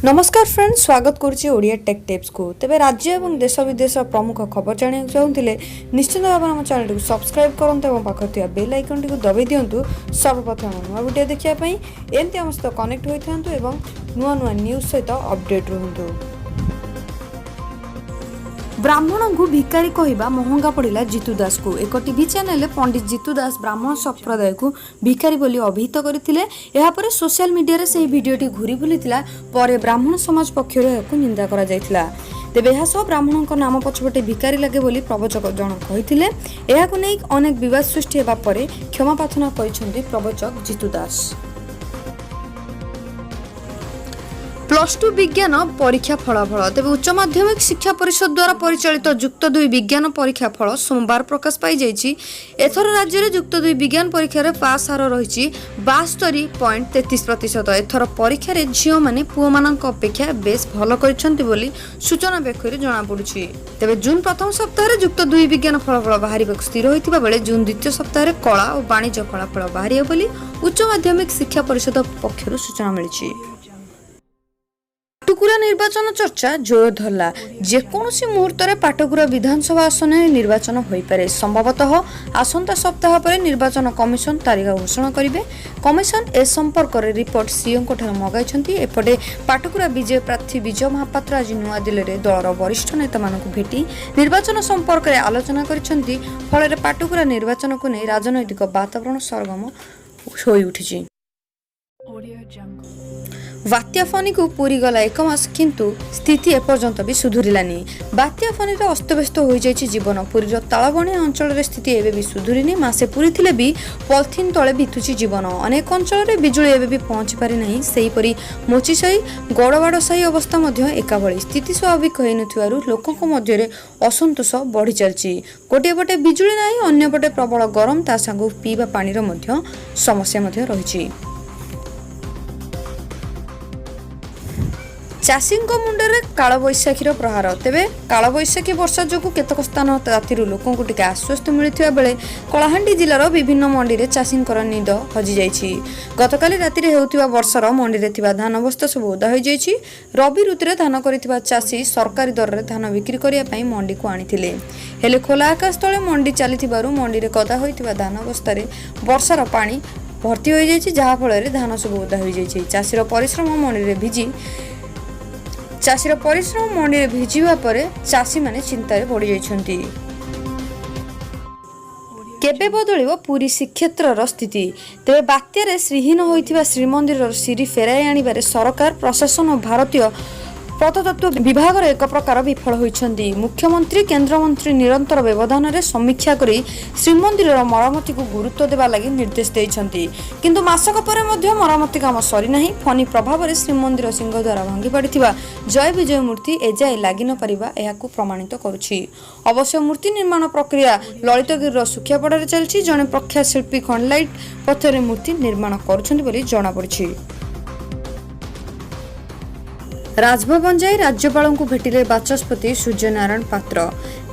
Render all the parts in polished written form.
नमस्कार फ्रेंड्स, स्वागत करुच्ची Odia take tips को। तेबे राज्य और देश विदेश प्रमुख खबर जाना चाहूले निश्चित भाव आम चैनल को सब्सक्राइब करते और पाखे बेल आइकन टी दबाई दिंतु। सर्वप्रथम नुआ वीडियो देखापी एमती आम सहित कनेक्ट होता और नुआ नुआ न्यूज सहित अपडेट रुहतु। ब्राह्मण को भिकारी कहवा महंगा पड़ा जीतू दास को। एक टीवी चैनल पंडित जीतू दास ब्राह्मण संप्रदाय को भिकारी बोली अभिहित करते सोशल मीडिया से भिडटी घूरी बुलता पर ब्राह्मण समाज पक्ष निंदा करा तेबे ब्राह्मण नाम पछपटे भिकारी लगे बोली प्रवचक जन कही अनेक विवाद सृष्टि होगा पर क्षमा प्रार्थना कर प्रवचक जीतू दास। +2 विज्ञान परीक्षा फलाफल। तेज उच्च माध्यमिक शिक्षा परिषद द्वारा परिचालित युक्त 2 विज्ञान परीक्षा फल सोमवार प्रकाश पाई जाइछि। एथर राज्य में युक्त 2 विज्ञान परीक्षा पास हार रही 72.33%। एथर परीक्षा झील मैंने पुओ मान अपेक्षा बेस भल कर सूचना व्याख्या जमापड़ी। तेज जून प्रथम सप्ताह युक्त 2 विज्ञान फलाफल बाहर स्थिर होता बेले जून द्वितीय सप्ताह कला और वाणिज्य फलाफल बाहर बोली उच्च माध्यमिक शिक्षा परिषद पक्षर सूचना मिली। पाटकुरा निर्वाचन चर्चा जोर धरला। जेकोसी मुहूर्त में पाटकुरा विधानसभा आसन निर्वाचन हो पारे। संभवतः आसंता सप्ताह पर निर्वाचन कमिशन तारीख घोषणा करेंगे। कमिशन ए संपर्क में रिपोर्ट सीओ मगाई। एपटे पाटकुरा विजय प्रार्थी विजय महापात्र आज नूआ दिल्ली में दलर वरिष्ठ नेता भेटी निर्वाचन संपर्क में आलोचना करिसेंती। फल पाटकुरा निर्वाचन को नहीं राजनैतिक वातावरण सरगम हो उठी। बात्या फनी को पूरी गला 1 मास किंतु स्थिति एपर्यंत भी सुधुरिलानी। बात्या फनी अस्तव्यस्त हो जाइछि जीवन। पुरीर तालबणिया अंचल स्थिति एबे भी सुधुरिनी। मासे पूरी थिले भी पॉलिथिन तले बितुछि जीवन। अनेक अंचल में बिजुली एबे भी पहुंची पारि नहीं। सेहीपरि मोचिसाई गड़वाड़साई अवस्था मध्य एका भली स्थिति स्वाभाविक होई नथिबारु लोकक मध्य असंतोष बढ़ी चलछि। गोटे पटे बिजुली नाही, अन्य पटे प्रबल गरम, ता संग पीवा पानीर मध्य समस्या मध्य रहिछि। चाषी मुंडे कालबैशाखीर प्रहार। तेबे कालबैशाखी वर्षा जो केतक स्थान राति लोक टिके आश्वस्त मिलता बेले कलाहांडी जिलार विभिन्न मंडी में चाषी निद हजि जाइछि। गतकाली राति होउथिबा वर्षार मंडी में थिबा धान बस्ता सब ओदा हो जाइछि। रबी ऋतु धान करिथिबा चाषी सरकारी दर में धान बिक्री करिया पई मंडी को आनिथिले। हेले खोला आकाश तले मंडी चलीथिबारु मंडी में गदा होइथिबा धान बस्ता रे वर्षार पानी भर्ती हो जाइछि, जहा फल धान सब ओदा हो जाइछि। चाषीर परिश्रम मंडी में भिजी चाषीर परिश्रम मंडी में भिजिवा पर चाषी माने चिंतार पड़ी जाइछन्ति। केबे बदलिबो पुरी श्रीक्षेत्रर स्थिति। तेबे बात्यारे श्रीहीन होइथिबा श्रीमंदिर श्री फेराई आनिबारे सरकार प्रशासन और भारतीय प्रत्नतत्व विभाग एक प्रकार विफल होइछन्ति। मुख्यमंत्री केंद्र मंत्री निरंतर व्यवधान में समीक्षा करी श्रीमंदिर मरामती को गुरुत्व देवा लगी निर्देश देइछन्ति। किंतु मासक पर मध्य मरामती काम सरी नहीं। फनी प्रभाव में श्रीमंदिर सिंह द्वारा भांगी पड़िथिबा जय विजय मूर्ति एजाए लागि न परिबा एहाकु प्रमाणित करुछि। अवश्य मूर्ति निर्माण प्रक्रिया ललितगिरिर सुखियापड़ारे चलछि। जने प्रख्यात शिल्पी खंडलाइट पत्थर मूर्ति निर्माण करुछन्ति बोली जणा पड़िछि। राजभवन जाई राज्यपाल को भेटिले बाचस्पति सूर्यनारायण पात्र।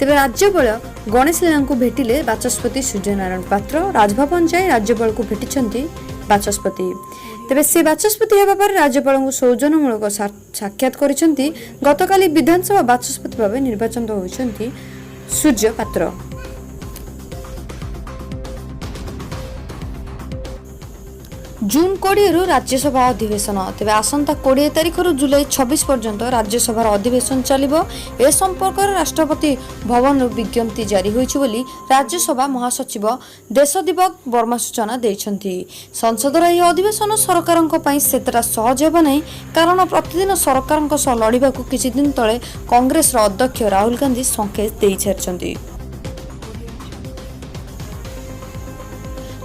तेबे राज्यपाल गणेश लीला को भेटिले बाचस्पति सूर्यनारायण पात्र। राजभवन जाई राज्यपाल को भेटिछन्ति बाचस्पति। तेबे से बाचस्पति हेबा पर राज्यपाल को सौजन्यमूलक साक्षात करिछन्ति। गतकाली विधानसभा बाचस्पति भाव निर्वाचित होइछन्ति सूर्य पात्र। जून 20 राज्यसभा अधिवेशन। तेज आसंता 20 तारिख जुलाई 26 पर्यंत राज्यसभार अधिवेशन चलिबो। ए संपर्क राष्ट्रपति भवन विज्ञप्ति जारी होइछि बोली राज्यसभा महासचिव देशदीपक वर्मा सूचना दैछन्ति। संसदर यह अधिवेशन सरकारक पई सेतरा सहज हेबा नै, कारण प्रतिदिन सरकारक सह लड़िबाकू किछि दिन तळे कांग्रेसर अध्यक्ष राहुल गांधी संकेत देइ छारछन्ति।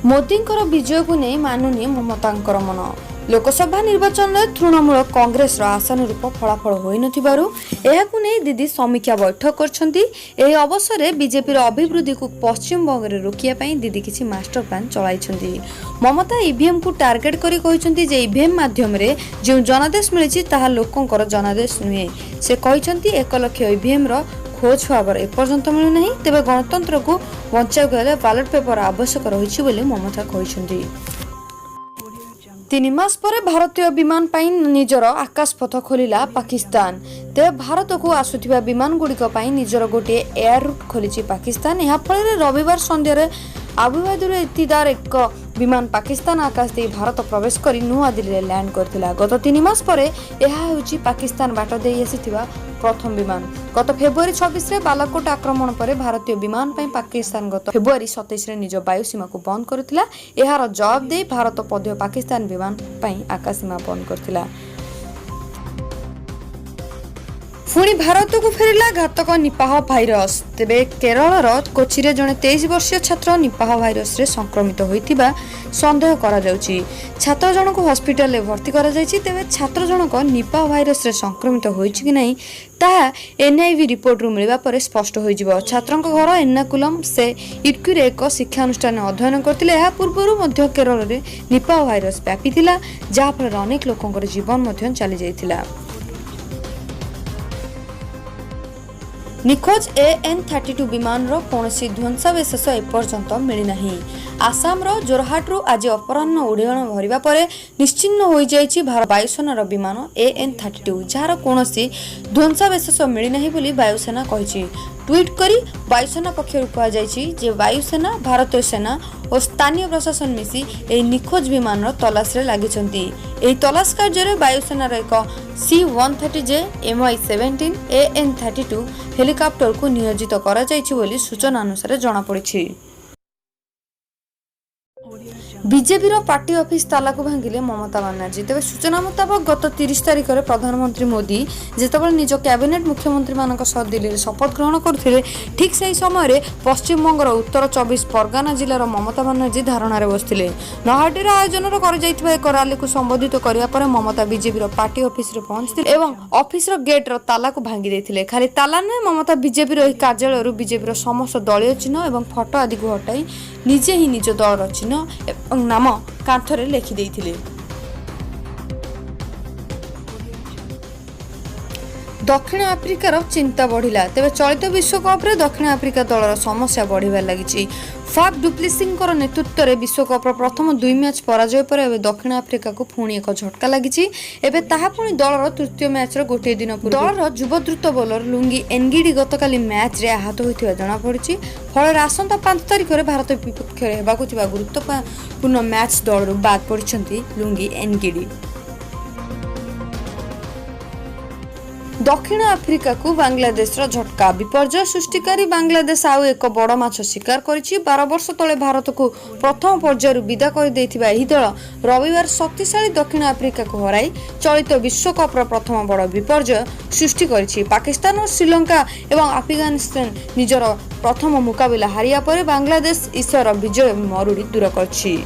मोदींकर विजय को नहीं मानुनी ममतांकर मन। लोकसभा निर्वाचन में तृणमूल कांग्रेस आसान रूप फलाफल हो दीदी समीक्षा बैठक करछन्ती। एही अवसर में बीजेपी अभिवृद्धि को पश्चिम बंग में रोकिया दीदी किसी मास्टर प्लान चलाइछन्ती। ममता ईवीएम को टार्गेट करी कहिसन्ती जे ईवीएम माध्यम रे जो जनादेश मिलिछि ताहा लोकंकर जनादेश नुहे। से कहिसन्ती 1 लाख ईवीएम रो खोज खबर एपर्यंत मिलुना। तेबे गणतंत्र को बचाइक हेले बैलेट पेपर आवश्यक रही ममता कहते। 3 मास पर भारतीय विमान पाई निजर आकाशपथ खोलिला पाकिस्तान। तेज भारत को आसुथिबा विमान गुड़िक निजर गोटे एयर रूट खोली पाकिस्तान। यह फल रविवार संध्यारे आबुधाबीर इतिदार एक विमान पाकिस्तान आकाश दे भारत प्रवेश कर नुआ दिल्ली लैंड करथिला। गत 3 मास पर यह होउची पाकिस्तान बाट दे आसीथिबा प्रथम विमान। गत फेब्रुआरी 26 रे बालाकोट आक्रमण पर भारतीय विमान पई पाकिस्तान गत फेब्रुआरी 27 रे निज वायुसीमा को बंद करथिला। एहार जवाब दे भारत पद्य पाकिस्तान विमान पई आकाशसीमा बंद करथिला। पुणी भारत को फेरिला घातक निपाह भाइरस। तेबे केरल कोची रे जने 23 वर्षीय छात्र निपाह भाइरस रे संक्रमित होइतिबा संदेह करा जाउची। छात्र जनक हॉस्पिटल रे भर्ती करा जायछि। तेबे छात्र जनक निपाह भाइरस रे संक्रमित होइछि कि नहीं ताहा एनआईवी रिपोर्ट रु मिलबा पर स्पष्ट होई जिवो। छात्रक घर एर्नाकुलम से इटकी रे एक शिक्षा अनुष्ठान अध्ययन करथिले। एहा पूर्वरु मध्य केरल रे निपाह भाइरस व्यापितिला, जा फल अनेक लोकंकर जीवन मध्य चली जायतिला। निखोज AN-32 विमान रो कौनसी ध्वंसावशेष एपर्यंत मिलना। आसाम रो जोरहाट रु आज अपराह्न उड़ान भरिबा परे निश्चिन्न हो जाइछि भारत वायुसेना विमान AN-32, जार कौनसी ध्वंसावशेष मिलना बोली वायुसेना कहिछि। ट्वीट करी वायुसेना पक्षरु कहा जाइछि जे वायुसेना, भारतीय सेना और स्थानीय प्रशासन मिसी ए निखोज विमान रो तलाश रे लागिछन्ति। एही तलाश कार्य रे वायुसेना रो एक C-130J MI-17 AN-32 हेलिकॉप्टर को नियोजित करा जाइछि बोली सूचना अनुसार जणा पड़िछि। बीजेपी पार्टी ऑफिस ताला को भांगिले ममता बनर्जी। तेज सूचना मुताबक गत 30 तारिख में प्रधानमंत्री मोदी जितेबाला निज कैबिनेट मुख्यमंत्री मानक सह दिल्ली शपथ ग्रहण करथिले, ठीक सही समय पश्चिम बंगर उत्तर 24 परगना जिलार ममता बनर्जी धारणा बसथिले। नौहाटी आयोजन कर एक रैली को संबोधित करने पर ममता बीजेपी पार्टी ऑफिस रे पहुंचथिले एवं ऑफिस गेट ताला को भांगी देथिले। खाली ताला नुहे, ममता बीजेपी कार्यालय बीजेपी समस्त दलीय चिन्ह एवं फोटो आदि को हटाई निजे ही निज दलर चिन्ह नाम कांथरे लेखि देइथिले। दक्षिण आफ्रिकार चिंता बढ़िला। तेज चलित विश्वकप रे दक्षिण आफ्रिका दलर समस्या बढ़िबार लागिछि। फाफ डुप्लेसिंकर नेतृत्व में विश्वकप प्रथम 2 मैच पराजय पर एवं दक्षिण आफ्रिका को पुणी एक झटका लगी। एवं ताहा पुणी दलर तृतीय मैच गोटे दिन दलर युव द्रुत बोलर लुंगी एनगिडी गतकाली मैच रे आहत होइथिबा जणा पड़िछि। फल आसंता 5 तारिख में भारत विपक्ष हेबाकु थिबा गुरुत्वपूर्ण मैच दलर बाद पड़िछन्ति लुंगी एनगिडी। दक्षिण आफ्रिका को बांग्लादेश झटका। विपर्जय सृष्टिकारी बांग्लादेश आउ एक बड़ माछ शिकार करिछि। 12 वर्ष तले भारत को प्रथम पर्यायर विदा कर देथिबा एही दल रविवार शक्तिशाली दक्षिण आफ्रिका को हराई चलित विश्वकप प्रथम बड़ विपर्जय सृष्टि करिछि। पाकिस्तान और श्रीलंका एवं अफगानिस्तान निजर प्रथम मुकाबिला हारिया पर बांग्लादेश ईश्वर विजय मरुड़ी दूर करछि।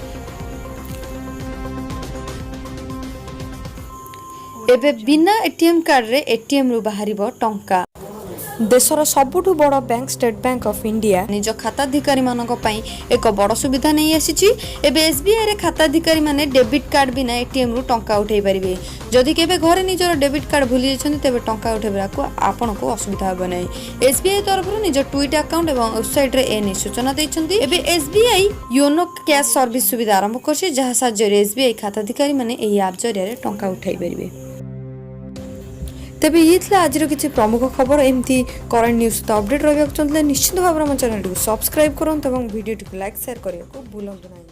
एबे बिना एटीएम कार्ड रे एटीएम रु बाहरिबो टंका। देशर सबुठु बड़ bank state bank of India निज खाताधिकारी मानक पई एक बड़ सुविधा नहीं आसीची। एबे एसबीआई रे खाताधिकारी माने डेबिट कार्ड बिना एटीएम रु टंका उठेई परिबे। जदि केबे घरे निजर डेबिट कार्ड भूली जाछन तेबे टंका उठेबरा को आपन को असुविधा होबो नै। एसबीआई तरफ रु निज ट्विटर अकाउंट एवं वेबसाइट रे एनी सूचना दैछन्ती। एबे एसबीआई योनो कैश सर्विस सुविधा आरंभ करछि, जहा साहाय्य रे एसबीआई खाताधिकारी माने एही ऐप जरिया रे टंका उठाई परिबे। तेबे ये आज किसी प्रमुख खबर एमती करेंट न्यूज तो अपडेट रहा चाहते निश्चित भाव में चैनल को सब्सक्राइब करूँ और वीडियो को लाइक शेयर करने को भूलु ना।